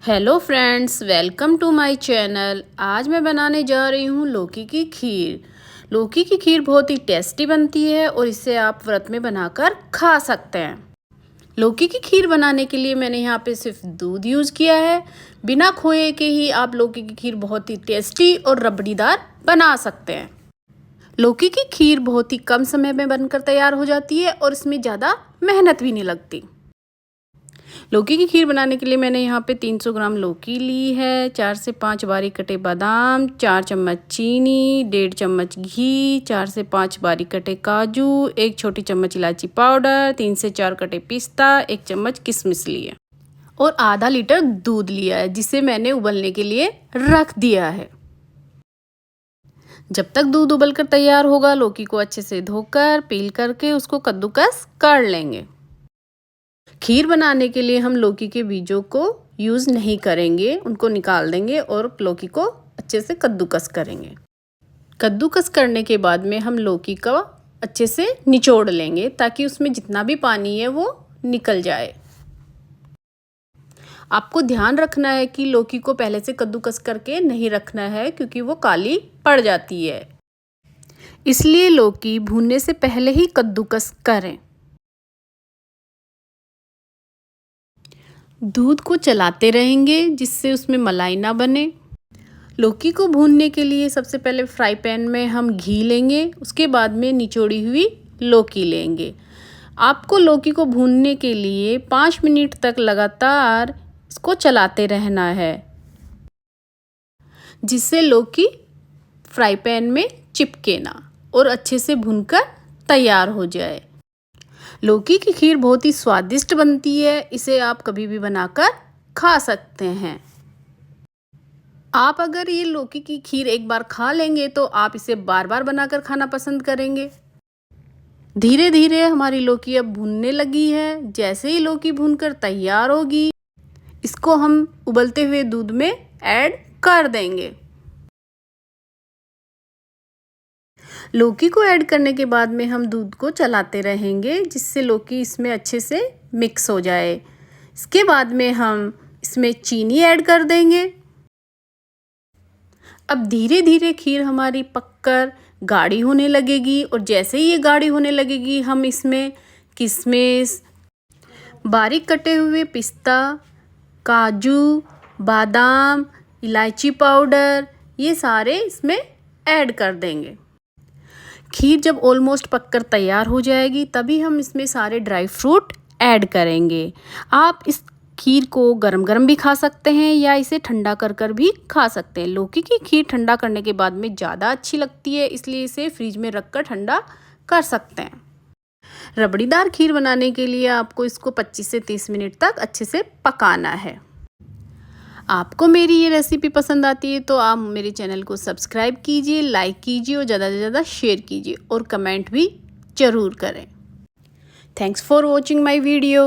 Hello friends, welcome to my channel. आज मैं बनाने जा रही हूँ लौकी की खीर। लौकी की खीर बहुत ही टेस्टी बनती है और इसे आप व्रत में बनाकर खा सकते हैं। लौकी की खीर बनाने के लिए मैंने यहाँ पे सिर्फ दूध यूज़ किया है। बिना खोए के ही आप लौकी की खीर बहुत ही टेस्टी और रबड़ीदार बना सकते हैं। लौकी की खीर बहुत ही कम समय में बनकर तैयार हो जाती है और इसमें ज़्यादा मेहनत भी नहीं लगती। लौकी की खीर बनाने के लिए मैंने यहाँ पे 300 ग्राम लौकी ली है, 4 से 5 बारीक कटे बादाम, 4 चम्मच चीनी, 1.5 चम्मच घी, 4 से 5 बारीक कटे काजू, 1 छोटी चम्मच इलायची पाउडर, 3 से 4 कटे पिस्ता, 1 चम्मच किशमिश लिए और आधा लीटर दूध लिया है जिसे मैंने उबलने के लिए रख दिया है। जब तक दूध उबलकर तैयार होगा, लौकी को अच्छे से धोकर पील करके उसको कद्दूकस कर लेंगे। खीर बनाने के लिए हम लौकी के बीजों को यूज़ नहीं करेंगे, उनको निकाल देंगे और लौकी को अच्छे से कद्दूकस करेंगे। कद्दूकस करने के बाद में हम लौकी का अच्छे से निचोड़ लेंगे ताकि उसमें जितना भी पानी है वो निकल जाए। आपको ध्यान रखना है कि लौकी को पहले से कद्दूकस करके नहीं रखना है क्योंकि वो काली पड़ जाती है, इसलिए लौकी भूनने से पहले ही कद्दूकस करें। दूध को चलाते रहेंगे जिससे उसमें मलाई ना बने। लौकी को भूनने के लिए सबसे पहले फ्राई पैन में हम घी लेंगे, उसके बाद में निचोड़ी हुई लौकी लेंगे। आपको लौकी को भूनने के लिए 5 मिनट तक लगातार इसको चलाते रहना है जिससे लौकी फ्राई पैन में चिपके ना और अच्छे से भूनकर तैयार हो जाए। लौकी की खीर बहुत ही स्वादिष्ट बनती है, इसे आप कभी भी बनाकर खा सकते हैं। आप अगर ये लौकी की खीर एक बार खा लेंगे तो आप इसे बार बार बनाकर खाना पसंद करेंगे। धीरे धीरे हमारी लौकी अब भूनने लगी है। जैसे ही लौकी भूनकर तैयार होगी, इसको हम उबलते हुए दूध में ऐड कर देंगे। लौकी को ऐड करने के बाद में हम दूध को चलाते रहेंगे जिससे लौकी इसमें अच्छे से मिक्स हो जाए। इसके बाद में हम इसमें चीनी ऐड कर देंगे। अब धीरे धीरे खीर हमारी पककर गाढ़ी होने लगेगी और जैसे ही ये गाढ़ी होने लगेगी, हम इसमें किशमिश, बारीक कटे हुए पिस्ता, काजू, बादाम, इलायची पाउडर, ये सारे इसमें ऐड कर देंगे। खीर जब ऑलमोस्ट पककर तैयार हो जाएगी तभी हम इसमें सारे ड्राई फ्रूट ऐड करेंगे। आप इस खीर को गरम गरम भी खा सकते हैं या इसे ठंडा कर कर भी खा सकते हैं। लौकी की खीर ठंडा करने के बाद में ज़्यादा अच्छी लगती है, इसलिए इसे फ्रिज में रख कर ठंडा कर सकते हैं। रबड़ीदार खीर बनाने के लिए आपको इसको 25 से 30 मिनट तक अच्छे से पकाना है। आपको मेरी ये रेसिपी पसंद आती है तो आप मेरे चैनल को सब्सक्राइब कीजिए, लाइक कीजिए और ज़्यादा से ज़्यादा शेयर कीजिए और कमेंट भी ज़रूर करें। Thanks for watching my video.